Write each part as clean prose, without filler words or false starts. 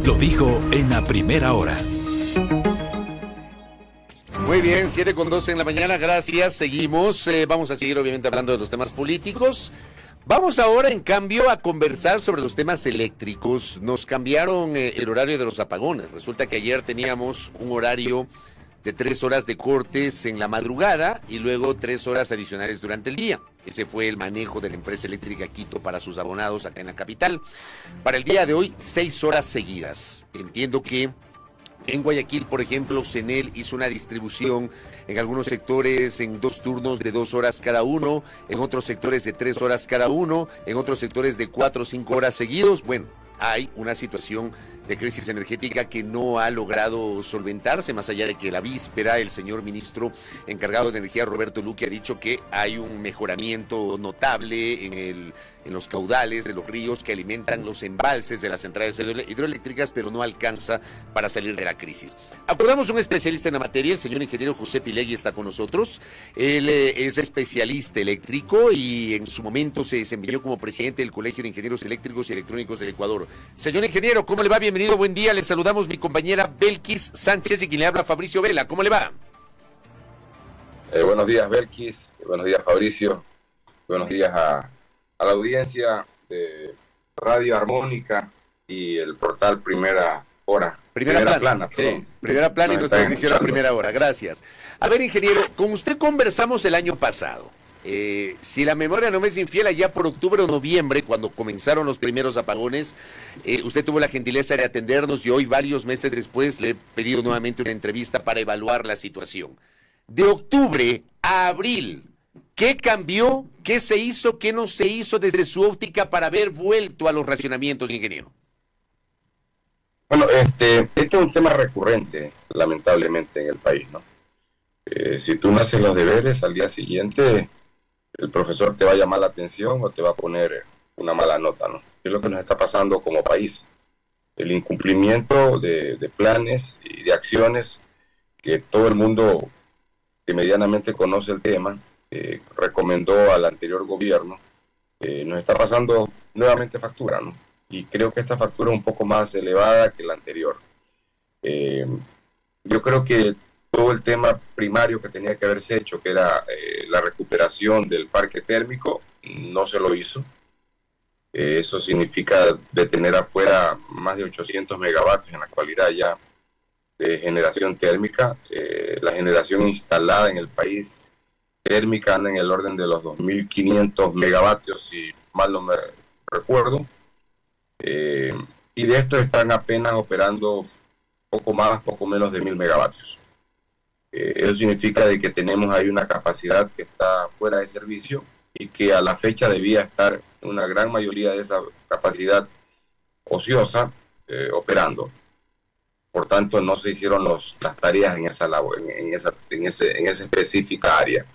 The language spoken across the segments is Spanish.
Lo dijo en la primera hora. Muy bien, 7:12 en la mañana, gracias, seguimos, vamos a seguir obviamente hablando de los temas políticos. Vamos ahora, en cambio, a conversar sobre los temas eléctricos. Nos cambiaron el horario de los apagones. Resulta que ayer teníamos un horario de 3 horas de cortes en la madrugada y luego 3 horas adicionales durante el día. Ese fue el manejo de la empresa eléctrica Quito para sus abonados acá en la capital. Para el día de hoy, 6 horas seguidas. Entiendo que en Guayaquil, por ejemplo, CENEL hizo una distribución en algunos sectores en 2 turnos de 2 horas cada uno, en otros sectores de 3 horas cada uno, en otros sectores de 4 o 5 horas seguidos. Bueno, hay una situación de crisis energética que no ha logrado solventarse, más allá de que la víspera el señor ministro encargado de energía, Roberto Luque, ha dicho que hay un mejoramiento notable en los caudales de los ríos que alimentan los embalses de las centrales hidroeléctricas, pero no alcanza para salir de la crisis. Acordamos un especialista en la materia, el señor ingeniero José Pilegui está con nosotros. Él es especialista eléctrico y en su momento se desempeñó como presidente del Colegio de Ingenieros Eléctricos y Electrónicos del Ecuador. Señor ingeniero, ¿cómo le va? Bienvenido, buen día. Le saludamos mi compañera Belkis Sánchez y quien le habla Fabricio Vela. ¿Cómo le va? Buenos días, Belkis. Buenos días, Fabricio. Buenos días a la audiencia de Radio Armónica y el portal Primera Hora. Primera Plana, sí. Primera Plana y nuestra edición a Primera Hora. Gracias. A ver, ingeniero, con usted conversamos el año pasado. Si la memoria no me es infiel, allá por octubre o noviembre, cuando comenzaron los primeros apagones, usted tuvo la gentileza de atendernos y hoy, varios meses después, le he pedido nuevamente una entrevista para evaluar la situación. De octubre a abril, ¿qué cambió? ¿Qué se hizo? ¿Qué no se hizo desde su óptica para haber vuelto a los racionamientos, ingeniero? Bueno, este es un tema recurrente, lamentablemente, en el país, ¿no? Si tú no haces los deberes, al día siguiente el profesor te va a llamar la atención o te va a poner una mala nota, ¿no? Es lo que nos está pasando como país. El incumplimiento de planes y de acciones que todo el mundo que medianamente conoce el tema recomendó al anterior gobierno, nos está pasando nuevamente factura, ¿no? Y creo que esta factura es un poco más elevada que la anterior. Yo creo que todo el tema primario que tenía que haberse hecho, que era la recuperación del parque térmico, no se lo hizo. Eso significa detener afuera más de 800 megavatios en la actualidad ya de generación térmica. La generación instalada en el país térmica anda en el orden de los 2.500 megavatios, si mal no me recuerdo. Y de estos están apenas operando poco más, poco menos de 1.000 megavatios. Eso significa de que tenemos ahí una capacidad que está fuera de servicio y que a la fecha debía estar una gran mayoría de esa capacidad ociosa operando. Por tanto, no se hicieron las tareas en esa específica área.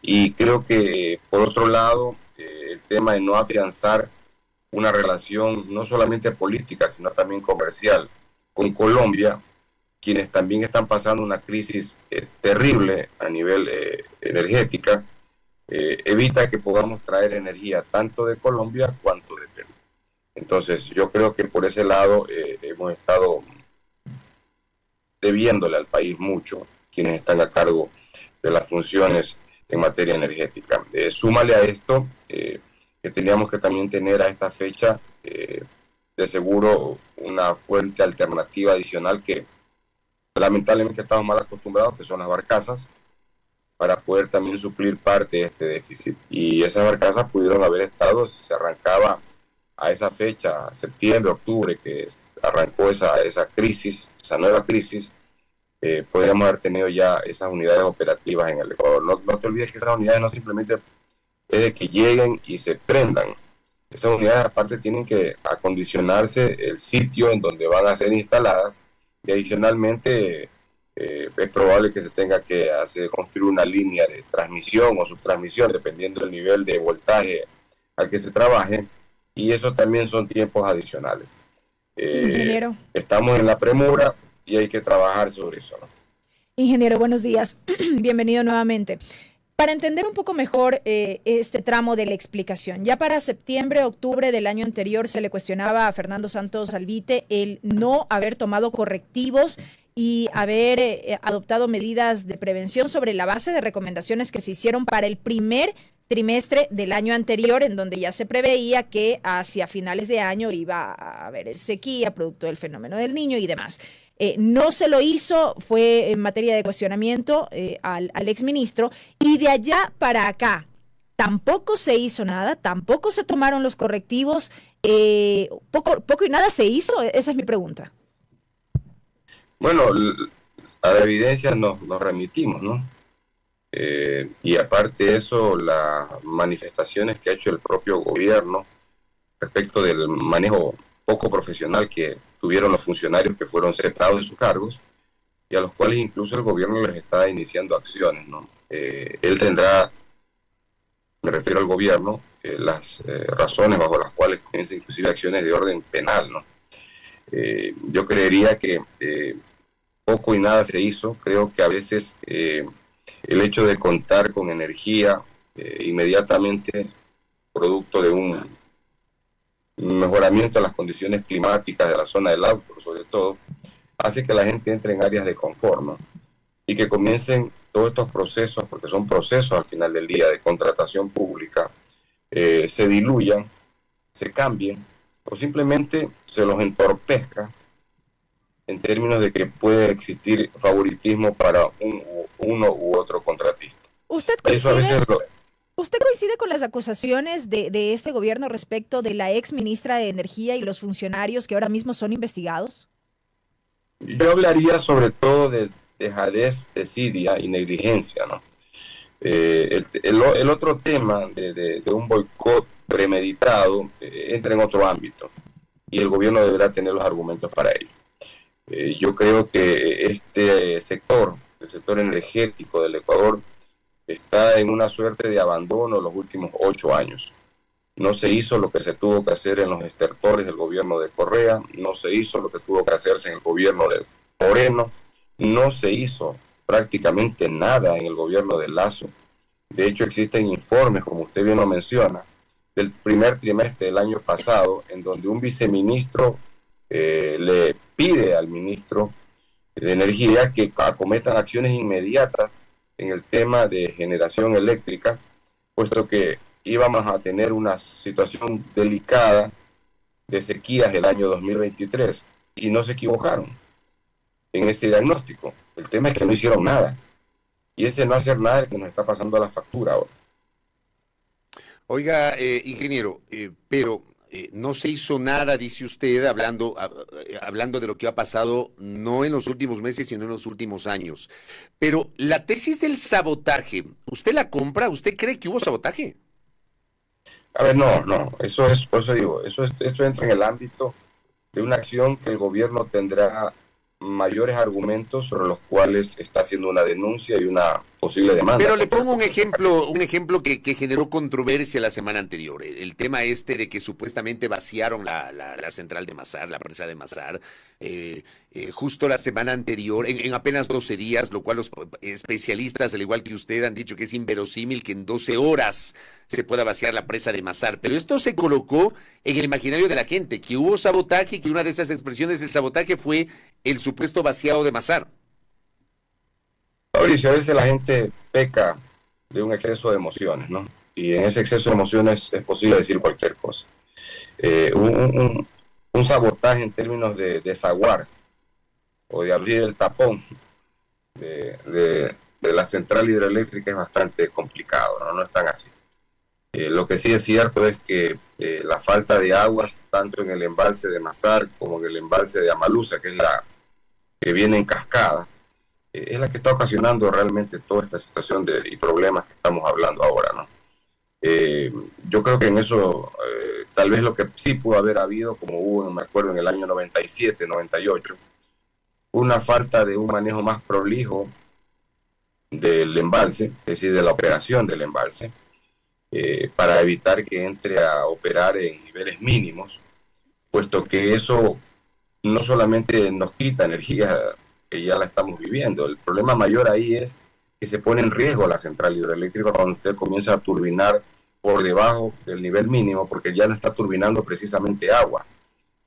Y creo que, por otro lado, el tema de no afianzar una relación no solamente política, sino también comercial con Colombia, quienes también están pasando una crisis terrible a nivel energética, evita que podamos traer energía tanto de Colombia cuanto de Perú. Entonces, yo creo que por ese lado hemos estado debiéndole al país mucho, quienes están a cargo de las funciones en materia energética. Súmale a esto que teníamos que también tener a esta fecha de seguro una fuente alternativa adicional que lamentablemente estamos mal acostumbrados, que son las barcazas, para poder también suplir parte de este déficit. Y esas barcazas pudieron haber estado, si se arrancaba a esa fecha, septiembre, octubre, que arrancó esa crisis, esa nueva crisis, podríamos haber tenido ya esas unidades operativas en el Ecuador. No te olvides que esas unidades no simplemente es de que lleguen y se prendan. Esas unidades aparte tienen que acondicionarse el sitio en donde van a ser instaladas y adicionalmente es probable que se tenga que construir una línea de transmisión o subtransmisión dependiendo del nivel de voltaje al que se trabaje, y eso también son tiempos adicionales. Ingeniero. Estamos en la premura y hay que trabajar sobre eso, ¿no? Ingeniero, buenos días. Bienvenido nuevamente. Para entender un poco mejor este tramo de la explicación, ya para septiembre, octubre del año anterior se le cuestionaba a Fernando Santos Alvite el no haber tomado correctivos y haber adoptado medidas de prevención sobre la base de recomendaciones que se hicieron para el primer trimestre del año anterior, en donde ya se preveía que hacia finales de año iba a haber sequía, producto del fenómeno del Niño y demás. No se lo hizo, fue en materia de cuestionamiento al exministro, y de allá para acá tampoco se hizo nada, tampoco se tomaron los correctivos, poco y nada se hizo. Esa es mi pregunta. Bueno, a la evidencia nos remitimos, ¿no? Y aparte de eso, las manifestaciones que ha hecho el propio gobierno respecto del manejo poco profesional que tuvieron los funcionarios que fueron separados de sus cargos y a los cuales incluso el gobierno les está iniciando acciones, ¿no? Él tendrá, me refiero al gobierno, las razones bajo las cuales comienza inclusive acciones de orden penal, ¿no? Yo creería que poco y nada se hizo. Creo que a veces el hecho de contar con energía inmediatamente producto de un mejoramiento de las condiciones climáticas de la zona del Auto, sobre todo, hace que la gente entre en áreas de confort, ¿no? Y que comiencen todos estos procesos, porque son procesos al final del día de contratación pública, se diluyan, se cambien, o simplemente se los entorpezca en términos de que puede existir favoritismo para uno u otro contratista. ¿Usted coincide con las acusaciones de este gobierno respecto de la ex ministra de Energía y los funcionarios que ahora mismo son investigados? Yo hablaría sobre todo de dejadez, desidia y negligencia, ¿no? El otro tema de un boicot premeditado entra en otro ámbito y el gobierno deberá tener los argumentos para ello. Yo creo que este sector, el sector energético del Ecuador, está en una suerte de abandono los últimos 8 años. No se hizo lo que se tuvo que hacer en los estertores del gobierno de Correa, no se hizo lo que tuvo que hacerse en el gobierno de Moreno, no se hizo prácticamente nada en el gobierno de Lasso. De hecho, existen informes, como usted bien lo menciona, del primer trimestre del año pasado, en donde un viceministro le pide al ministro de Energía que acometan acciones inmediatas en el tema de generación eléctrica, puesto que íbamos a tener una situación delicada de sequías el año 2023, y no se equivocaron en ese diagnóstico. El tema es que no hicieron nada, y ese no hacer nada es el que nos está pasando la factura ahora. Oiga, ingeniero, pero no se hizo nada, dice usted, hablando de lo que ha pasado no en los últimos meses, sino en los últimos años. Pero la tesis del sabotaje, ¿usted la compra? ¿Usted cree que hubo sabotaje? A ver, no, eso es, por eso digo, eso entra en el ámbito de una acción que el gobierno tendrá mayores argumentos sobre los cuales está haciendo una denuncia y una posible demanda. Pero le pongo un ejemplo que generó controversia la semana anterior. El tema de que supuestamente vaciaron la central de Masar, la presa de Masar, justo la semana anterior, en apenas 12 días, lo cual los especialistas, al igual que usted, han dicho que es inverosímil que en 12 horas se pueda vaciar la presa de Masar. Pero esto se colocó en el imaginario de la gente, que hubo sabotaje, que una de esas expresiones de sabotaje fue el supuesto vaciado de Masar. Mauricio, a veces la gente peca de un exceso de emociones, ¿no? Y en ese exceso de emociones es posible decir cualquier cosa. Un sabotaje en términos de desaguar o de abrir el tapón de la central hidroeléctrica es bastante complicado, ¿no? No es tan así. Lo que sí es cierto es que la falta de aguas, tanto en el embalse de Masar como en el embalse de Amalusa, que es la que viene en cascada, es la que está ocasionando realmente toda esta situación y problemas que estamos hablando ahora, ¿no? Yo creo que en eso, tal vez lo que sí pudo haber habido, como hubo, me acuerdo, en el año 97, 98, una falta de un manejo más prolijo del embalse, es decir, de la operación del embalse, para evitar que entre a operar en niveles mínimos, puesto que eso no solamente nos quita energía, que ya la estamos viviendo. El problema mayor ahí es que se pone en riesgo la central hidroeléctrica cuando usted comienza a turbinar por debajo del nivel mínimo, porque ya no está turbinando precisamente agua.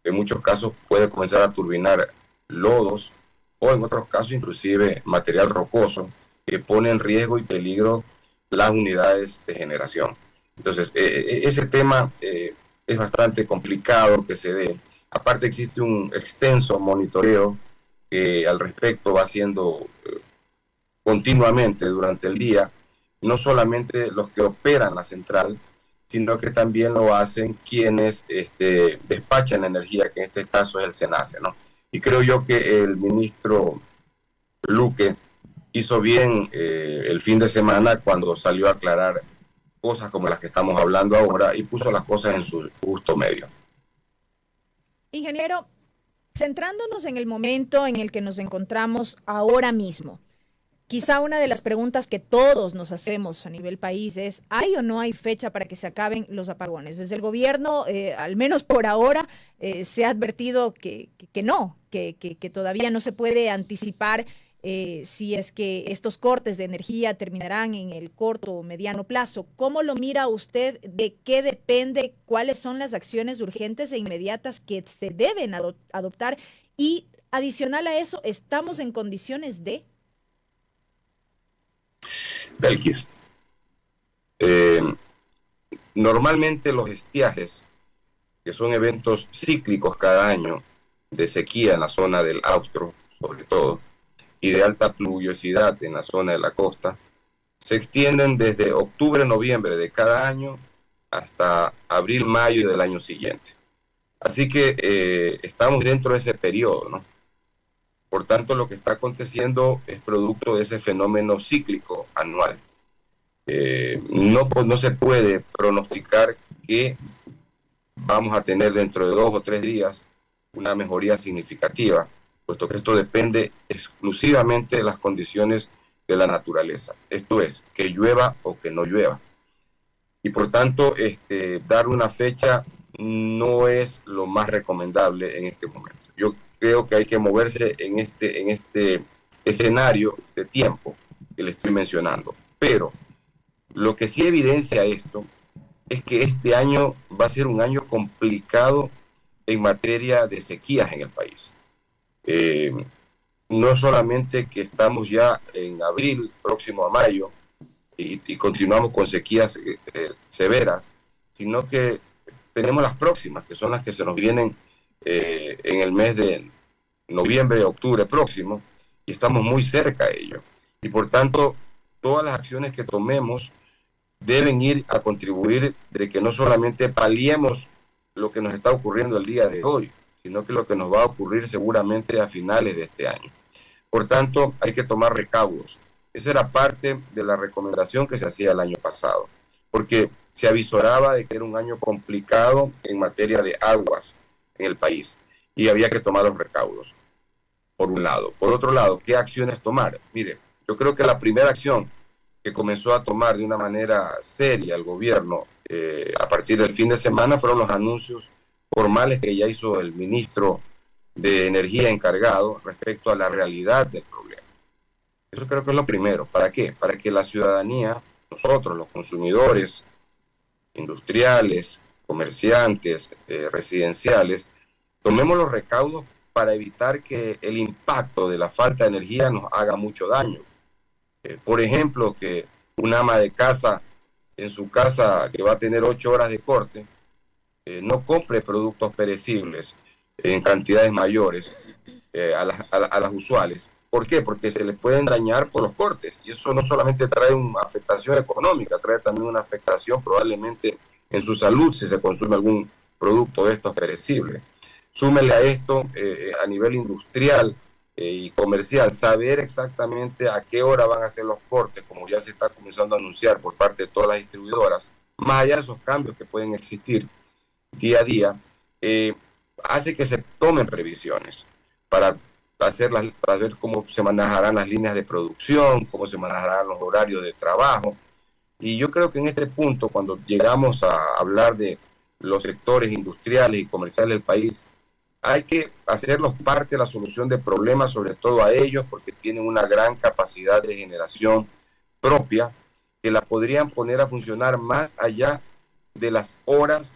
En muchos casos puede comenzar a turbinar lodos o en otros casos inclusive material rocoso que pone en riesgo y peligro las unidades de generación. Entonces, ese tema es bastante complicado que se dé. Aparte existe un extenso monitoreo que al respecto va haciendo continuamente durante el día, no solamente los que operan la central, sino que también lo hacen quienes despachan la energía, que en este caso es el SENACE, ¿no? Y creo yo que el ministro Luque hizo bien el fin de semana cuando salió a aclarar cosas como las que estamos hablando ahora y puso las cosas en su justo medio. Ingeniero, centrándonos en el momento en el que nos encontramos ahora mismo, quizá una de las preguntas que todos nos hacemos a nivel país es, ¿hay o no hay fecha para que se acaben los apagones? Desde el gobierno, al menos por ahora, se ha advertido que no, que todavía no se puede anticipar si es que estos cortes de energía terminarán en el corto o mediano plazo. ¿Cómo lo mira usted? ¿De qué depende? ¿Cuáles son las acciones urgentes e inmediatas que se deben adoptar? Y adicional a eso, ¿estamos en condiciones de...? Belkis, normalmente los estiajes, que son eventos cíclicos cada año, de sequía en la zona del austro, sobre todo, y de alta pluviosidad en la zona de la costa, se extienden desde octubre-noviembre de cada año hasta abril-mayo del año siguiente. Así que estamos dentro de ese periodo, ¿no? Por tanto, lo que está aconteciendo es producto de ese fenómeno cíclico anual. No se puede pronosticar que vamos a tener dentro de 2 o 3 días una mejoría significativa, puesto que esto depende exclusivamente de las condiciones de la naturaleza. Esto es, que llueva o que no llueva. Y por tanto, dar una fecha no es lo más recomendable en este momento. Yo creo que hay que moverse en este escenario de tiempo que le estoy mencionando. Pero lo que sí evidencia esto es que este año va a ser un año complicado en materia de sequías en el país. No solamente que estamos ya en abril, próximo a mayo, y continuamos con sequías severas, sino que tenemos las próximas, que son las que se nos vienen en el mes de noviembre, octubre próximo, y estamos muy cerca de ello. Y por tanto, todas las acciones que tomemos deben ir a contribuir de que no solamente paliemos lo que nos está ocurriendo el día de hoy, sino que lo que nos va a ocurrir seguramente a finales de este año. Por tanto, hay que tomar recaudos. Esa era parte de la recomendación que se hacía el año pasado, porque se avisoraba de que era un año complicado en materia de aguas en el país y había que tomar los recaudos, por un lado. Por otro lado, ¿qué acciones tomar? Mire, yo creo que la primera acción que comenzó a tomar de una manera seria el gobierno a partir del fin de semana fueron los anuncios formales que ya hizo el ministro de Energía encargado respecto a la realidad del problema. Eso creo que es lo primero. ¿Para qué? Para que la ciudadanía, nosotros, los consumidores, industriales, comerciantes, residenciales, tomemos los recaudos para evitar que el impacto de la falta de energía nos haga mucho daño. Por ejemplo, que un ama de casa en su casa que va a tener 8 horas de corte, no compre productos perecibles en cantidades mayores a las usuales. ¿Por qué? Porque se les pueden dañar por los cortes. Y eso no solamente trae una afectación económica, trae también una afectación probablemente en su salud si se consume algún producto de estos perecibles. Súmele a esto a nivel industrial y comercial, saber exactamente a qué hora van a hacer los cortes, como ya se está comenzando a anunciar por parte de todas las distribuidoras, más allá de esos cambios que pueden existir día a día, hace que se tomen previsiones para ver cómo se manejarán las líneas de producción, cómo se manejarán los horarios de trabajo. Y yo creo que en este punto, cuando llegamos a hablar de los sectores industriales y comerciales del país, hay que hacerlos parte de la solución de problemas, sobre todo a ellos, porque tienen una gran capacidad de generación propia que la podrían poner a funcionar más allá de las horas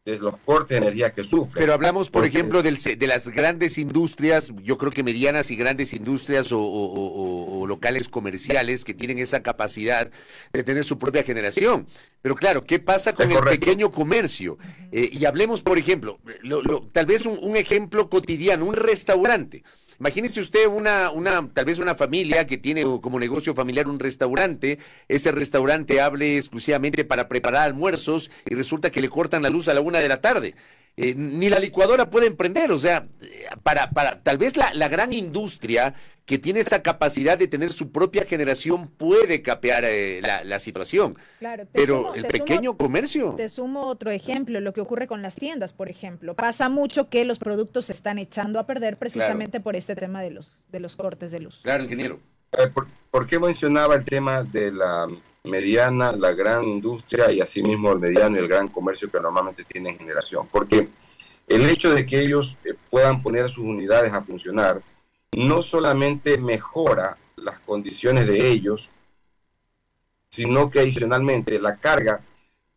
de los cortes de energía que sufren. Pero hablamos, por ejemplo, de las grandes industrias, yo creo que medianas y grandes industrias o locales comerciales que tienen esa capacidad de tener su propia generación. Pero claro, ¿qué pasa con el pequeño comercio? Y hablemos, por ejemplo, tal vez un ejemplo cotidiano, un restaurante. Imagínese usted tal vez una familia que tiene como negocio familiar un restaurante, ese restaurante hable exclusivamente para preparar almuerzos y resulta que le cortan la luz a la 1 de la tarde. Ni la licuadora puede prender, o sea, para tal vez la gran industria que tiene esa capacidad de tener su propia generación puede capear la situación. Claro, pero el pequeño comercio. Te sumo otro ejemplo, lo que ocurre con las tiendas, por ejemplo. Pasa mucho que los productos se están echando a perder precisamente por este tema de los cortes de luz. Claro, ingeniero. ¿Por qué mencionaba el tema de la mediana, la gran industria y asimismo el mediano y el gran comercio que normalmente tienen generación? Porque el hecho de que ellos puedan poner sus unidades a funcionar no solamente mejora las condiciones de ellos, sino que adicionalmente la carga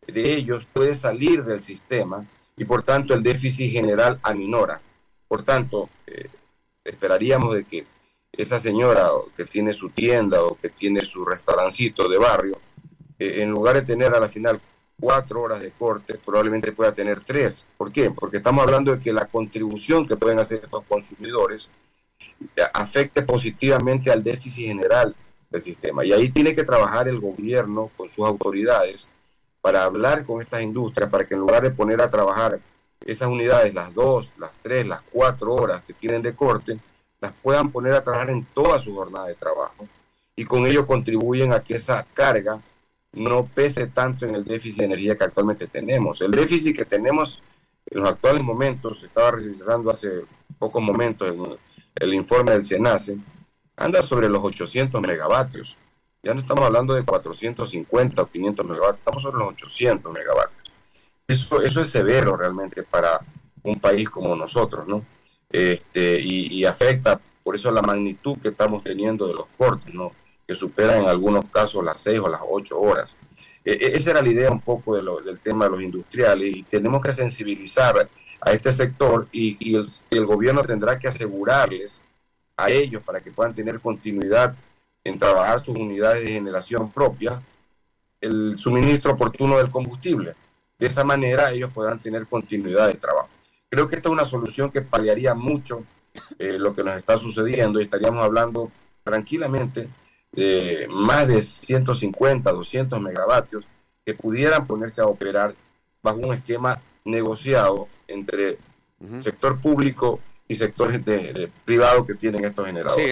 de ellos puede salir del sistema y por tanto el déficit general aminora. Por tanto, esperaríamos de que esa señora que tiene su tienda o que tiene su restaurancito de barrio, en lugar de tener a la final 4 horas de corte, probablemente pueda tener 3. ¿Por qué? Porque estamos hablando de que la contribución que pueden hacer estos consumidores afecte positivamente al déficit general del sistema. Y ahí tiene que trabajar el gobierno con sus autoridades para hablar con estas industrias, para que en lugar de poner a trabajar esas unidades las 2, las 3, las 4 horas que tienen de corte, las puedan poner a trabajar en toda su jornada de trabajo y con ello contribuyen a que esa carga no pese tanto en el déficit de energía que actualmente tenemos. El déficit que tenemos en los actuales momentos, se estaba revisando hace pocos momentos en el informe del SENACE, anda sobre los 800 megavatios. Ya no estamos hablando de 450 o 500 megavatios, estamos sobre los 800 megavatios. Eso es severo realmente para un país como nosotros, ¿no? Y afecta, por eso la magnitud que estamos teniendo de los cortes, ¿no? Que superan en algunos casos las 6 o las 8 horas. Esa era la idea un poco del tema de los industriales y tenemos que sensibilizar a este sector y el gobierno tendrá que asegurarles a ellos para que puedan tener continuidad en trabajar sus unidades de generación propia, el suministro oportuno del combustible. De esa manera ellos podrán tener continuidad de trabajo. Creo que esta es una solución que paliaría mucho lo que nos está sucediendo y estaríamos hablando tranquilamente de más de 150, 200 megavatios que pudieran ponerse a operar bajo un esquema negociado entre sector público y sectores privado que tienen estos generadores. Sí,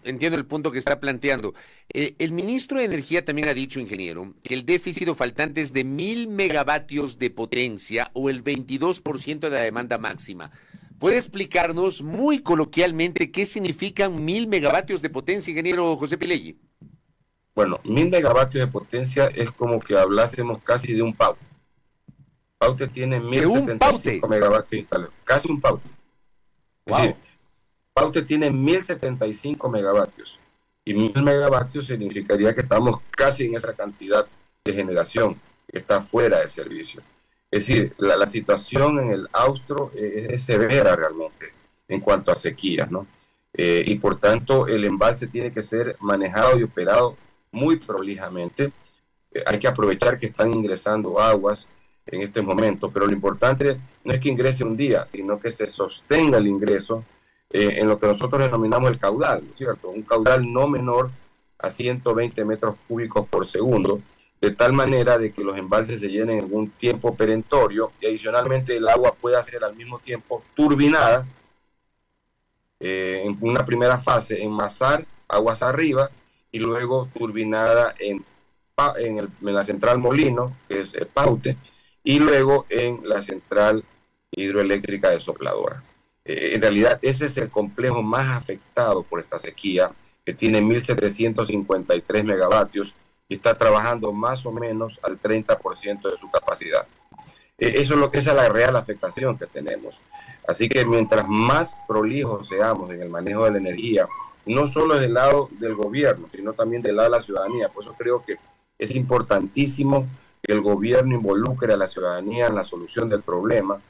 entiendo el punto que está planteando. El ministro de Energía también ha dicho, ingeniero, que el déficit faltante es de 1,000 megavatios de potencia o el 22% de la demanda máxima. ¿Puede explicarnos muy coloquialmente qué significan 1,000 megavatios de potencia, ingeniero José Pileggi? Bueno, 1,000 megavatios de potencia es como que hablásemos casi de un paute. Paute tiene 1,075 megavatios instalados, casi un paute. Es decir, Paute tiene 1,075 megavatios y 1,000 megavatios significaría que estamos casi en esa cantidad de generación que está fuera de servicio. Es decir, la situación en el austro es severa realmente en cuanto a sequías, ¿no? Y por tanto el embalse tiene que ser manejado y operado muy prolijamente. Hay que aprovechar que están ingresando aguas en este momento, pero lo importante no es que ingrese un día, sino que se sostenga el ingreso en lo que nosotros denominamos el caudal, ¿no es cierto? Un caudal no menor a 120 metros cúbicos por segundo, de tal manera de que los embalses se llenen en un tiempo perentorio y adicionalmente el agua pueda ser al mismo tiempo turbinada en una primera fase en Mazar, aguas arriba, y luego turbinada en la central Molino, que es Paute, y luego en la central hidroeléctrica de Sopladora. En realidad ese es el complejo más afectado por esta sequía, que tiene 1,753 megavatios y está trabajando más o menos al 30% de su capacidad. Eso es esa es la real afectación que tenemos. Así que mientras más prolijos seamos en el manejo de la energía, no solo es del lado del gobierno, sino también del lado de la ciudadanía. Por eso creo que es importantísimo que el gobierno involucre a la ciudadanía en la solución del problema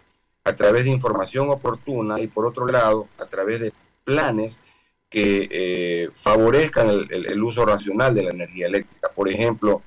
a través de información oportuna y, por otro lado, a través de planes que favorezcan el uso racional de la energía eléctrica. Por ejemplo,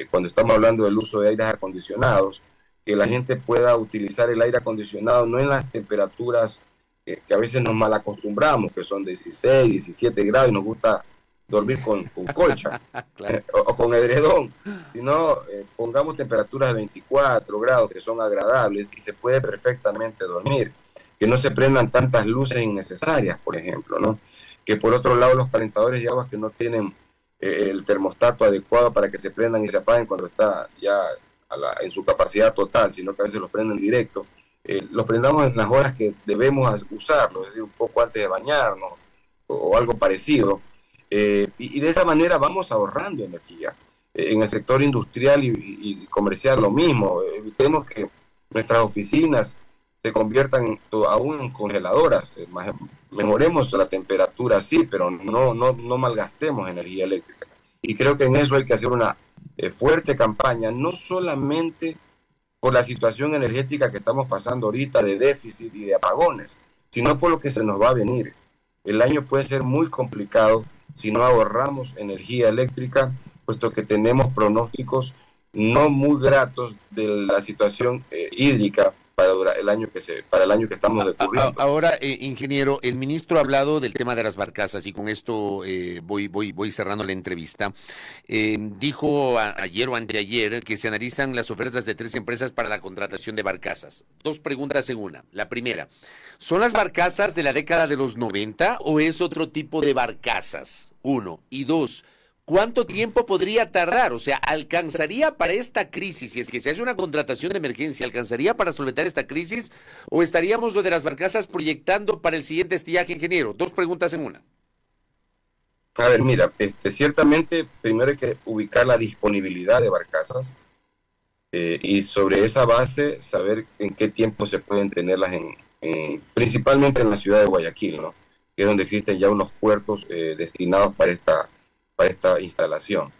cuando estamos hablando del uso de aires acondicionados, que la gente pueda utilizar el aire acondicionado no en las temperaturas que a veces nos mal acostumbramos, que son 16, 17 grados y nos gusta dormir con colcha claro. O con edredón, sino pongamos temperaturas de 24 grados que son agradables y se puede perfectamente dormir, que no se prendan tantas luces innecesarias, por ejemplo, ¿no? Que por otro lado los calentadores de aguas que no tienen el termostato adecuado para que se prendan y se apaguen cuando está ya en su capacidad total, sino que a veces los prenden directo, los prendamos en las horas que debemos usarlos, es decir, un poco antes de bañarnos o algo parecido. Y de esa manera vamos ahorrando energía. En el sector industrial y comercial lo mismo. Evitemos que nuestras oficinas se conviertan aún en congeladoras. Mejoremos la temperatura, sí, pero no malgastemos energía eléctrica. Y creo que en eso hay que hacer una fuerte campaña, no solamente por la situación energética que estamos pasando ahorita de déficit y de apagones, sino por lo que se nos va a venir. El año puede ser muy complicado si no ahorramos energía eléctrica, puesto que tenemos pronósticos no muy gratos de la situación hídrica para el año que estamos decurriendo. Ahora, ingeniero, el ministro ha hablado del tema de las barcazas y con esto voy cerrando la entrevista. Dijo ayer o anteayer que se analizan las ofertas de 3 empresas para la contratación de barcazas. 2 preguntas en una. La primera, ¿son las barcazas de la década de los 90 o es otro tipo de barcazas? 1. Y 2, ¿cuánto tiempo podría tardar? O sea, ¿alcanzaría para esta crisis? Si es que se hace una contratación de emergencia, ¿alcanzaría para solventar esta crisis? ¿O estaríamos lo de las barcazas proyectando para el siguiente estiaje, ingeniero? 2 preguntas en una. A ver, mira, ciertamente primero hay que ubicar la disponibilidad de barcazas y sobre esa base saber en qué tiempo se pueden tenerlas principalmente en la ciudad de Guayaquil, ¿no? Que es donde existen ya unos puertos destinados para esta instalación.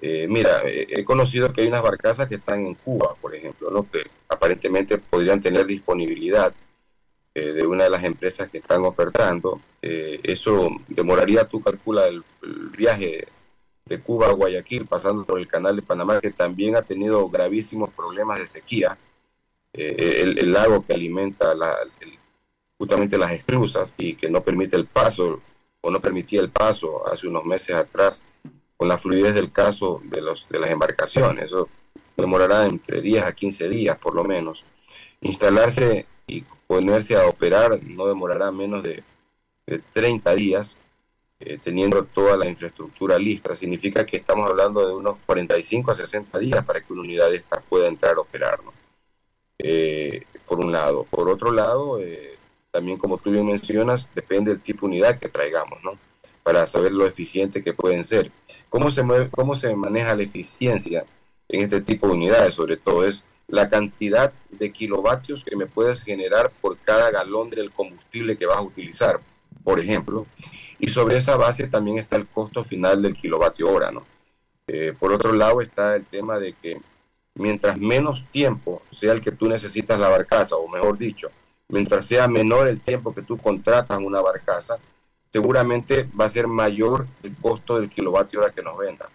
Mira, he conocido que hay unas barcazas que están en Cuba, por ejemplo, ¿no? Que aparentemente podrían tener disponibilidad de una de las empresas que están ofertando. Eso demoraría, tú calcula, el viaje de Cuba a Guayaquil pasando por el canal de Panamá, que también ha tenido gravísimos problemas de sequía. El lago que alimenta justamente las esclusas y que no permite el paso, o no permitía el paso hace unos meses atrás con la fluidez del caso de las embarcaciones. Eso demorará entre 10 a 15 días por lo menos. Instalarse y ponerse a operar no demorará menos de 30 días, teniendo toda la infraestructura lista. Significa que estamos hablando de unos 45 a 60 días para que una unidad de estas pueda entrar a operar, ¿no? Por un lado. Por otro lado, también, como tú bien mencionas, depende del tipo de unidad que traigamos, ¿no? Para saber lo eficiente que pueden ser. ¿Cómo se maneja la eficiencia en este tipo de unidades? Sobre todo es la cantidad de kilovatios que me puedes generar por cada galón del combustible que vas a utilizar, por ejemplo. Y sobre esa base también está el costo final del kilovatio hora, ¿no? Por otro lado está el tema de que mientras menos tiempo sea el que tú necesitas la barcaza, o mejor dicho, mientras sea menor el tiempo que tú contratas una barcaza, seguramente va a ser mayor el costo del kilovatio hora que nos venda.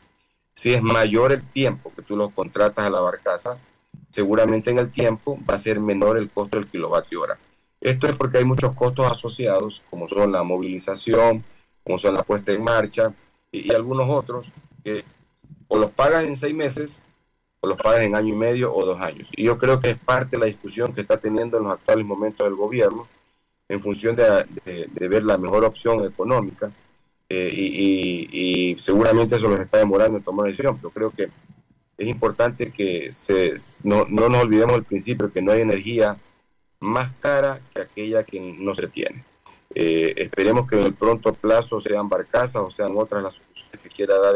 Si es mayor el tiempo que tú los contratas a la barcaza, seguramente en el tiempo va a ser menor el costo del kilovatio hora. Esto es porque hay muchos costos asociados, como son la movilización, como son la puesta en marcha y algunos otros, que o los pagas en 6 meses o los pagas en año y medio o 2 años. Y yo creo que es parte de la discusión que está teniendo en los actuales momentos del gobierno en función de ver la mejor opción económica y seguramente eso los está demorando en tomar una decisión, pero creo que es importante que no nos olvidemos del principio que no hay energía más cara que aquella que no se tiene. Esperemos que en el pronto plazo sean barcazas o sean otras las soluciones que quiera dar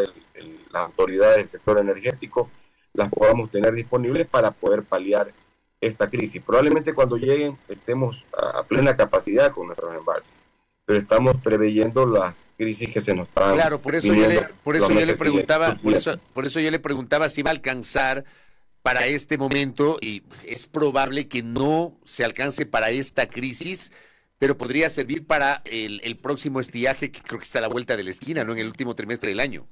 las autoridades del sector energético, las podamos tener disponibles para poder paliar esta crisis. Probablemente cuando lleguen estemos a plena capacidad con nuestros embalses, pero estamos preveyendo las crisis que se nos están Claro, por eso yo le preguntaba si va a alcanzar para este momento, y es probable que no se alcance para esta crisis, pero podría servir para el próximo estiaje, que creo que está a la vuelta de la esquina, ¿no? En el último trimestre del año.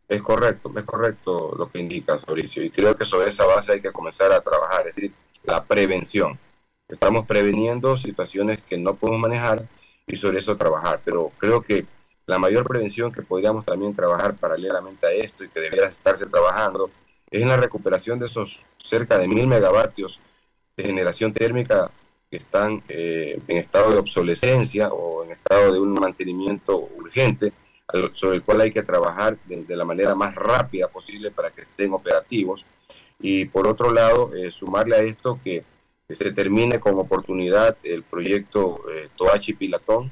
Es correcto lo que indicas, Mauricio, y creo que sobre esa base hay que comenzar a trabajar, es decir, la prevención. Estamos preveniendo situaciones que no podemos manejar y sobre eso trabajar, pero creo que la mayor prevención que podríamos también trabajar paralelamente a esto y que debería estarse trabajando es en la recuperación de esos cerca de 1000 megavatios de generación térmica que están en estado de obsolescencia o en estado de un mantenimiento urgente, sobre el cual hay que trabajar de la manera más rápida posible para que estén operativos. Y por otro lado, sumarle a esto que se termine con oportunidad el proyecto Toachi Pilatón,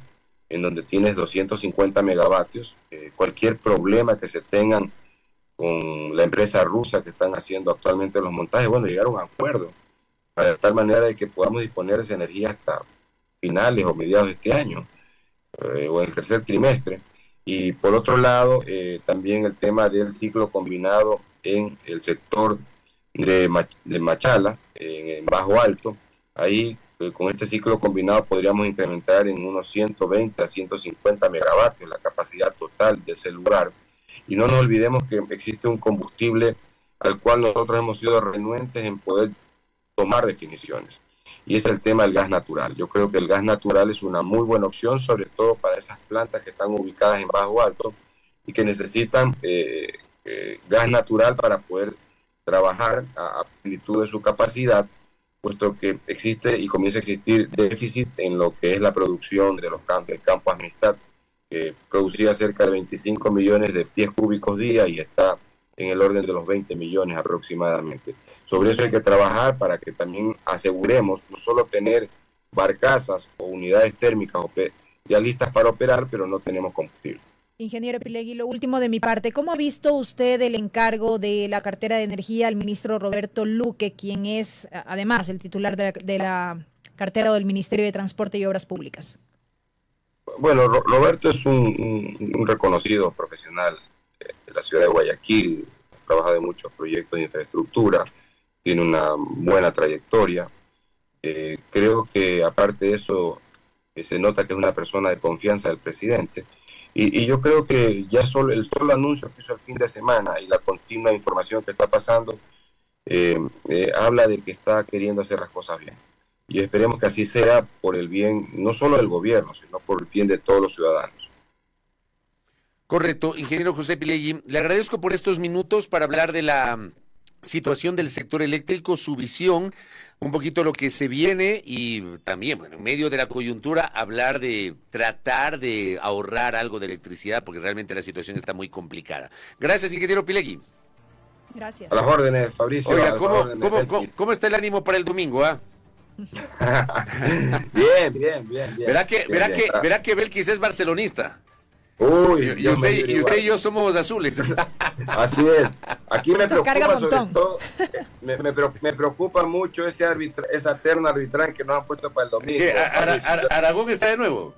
en donde tienes 250 megavatios. Cualquier problema que se tengan con la empresa rusa que están haciendo actualmente los montajes, bueno, llegar a un acuerdo, de tal manera de que podamos disponer de esa energía hasta finales o mediados de este año, o en el tercer trimestre. Y por otro lado, también el tema del ciclo combinado en el sector de Machala, en Bajo Alto. Ahí, con este ciclo combinado, podríamos incrementar en unos 120 a 150 megavatios la capacidad total de ese lugar. Y no nos olvidemos que existe un combustible al cual nosotros hemos sido renuentes en poder tomar definiciones, y es el tema del gas natural. Yo creo que el gas natural es una muy buena opción, sobre todo para esas plantas que están ubicadas en Bajo Alto y que necesitan gas natural para poder trabajar a plenitud de su capacidad, puesto que existe y comienza a existir déficit en lo que es la producción de del campo Amistad, que producía cerca de 25 millones de pies cúbicos día y está en el orden de los 20 millones aproximadamente. Sobre eso hay que trabajar para que también aseguremos no solo tener barcazas o unidades térmicas ya listas para operar, pero no tenemos combustible. Ingeniero Pilegui, lo último de mi parte, ¿cómo ha visto usted el encargo de la cartera de energía al ministro Roberto Luque, quien es además el titular de la cartera del Ministerio de Transporte y Obras Públicas? Bueno, Roberto es un reconocido profesional de la ciudad de Guayaquil, ha trabajado en muchos proyectos de infraestructura, tiene una buena trayectoria. Creo que aparte de eso, se nota que es una persona de confianza del presidente. Y yo creo que ya el solo anuncio que hizo el fin de semana y la continua información que está pasando habla de que está queriendo hacer las cosas bien. Y esperemos que así sea por el bien, no solo del gobierno, sino por el bien de todos los ciudadanos. Correcto, ingeniero José Pilegui, le agradezco por estos minutos para hablar de la situación del sector eléctrico, su visión, un poquito lo que se viene y también, bueno, en medio de la coyuntura, hablar de tratar de ahorrar algo de electricidad porque realmente la situación está muy complicada. Gracias, ingeniero Pilegui. Gracias. A las órdenes, Fabricio. Oiga, ¿cómo está el ánimo para el domingo, ah? Bien. Verá que Belkis es barcelonista. Uy, y usted y yo somos azules. Así es. Aquí me preocupa sobre montón. todo, me preocupa mucho esa terna arbitral que nos han puesto para el domingo. ¿Aragón está de nuevo?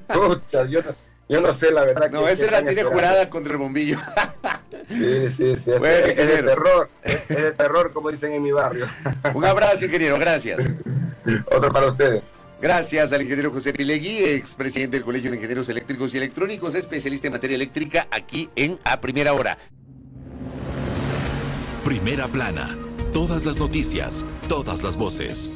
Pucha, yo no sé la verdad. No, esa la tiene jurada contra el bombillo. Sí. Bueno, es de terror. Es de terror, como dicen en mi barrio. Un abrazo, ingeniero. Gracias. Otro para ustedes. Gracias al ingeniero José Pilegui, expresidente del Colegio de Ingenieros Eléctricos y Electrónicos, especialista en materia eléctrica, aquí en A Primera Hora. Primera Plana. Todas las noticias, todas las voces.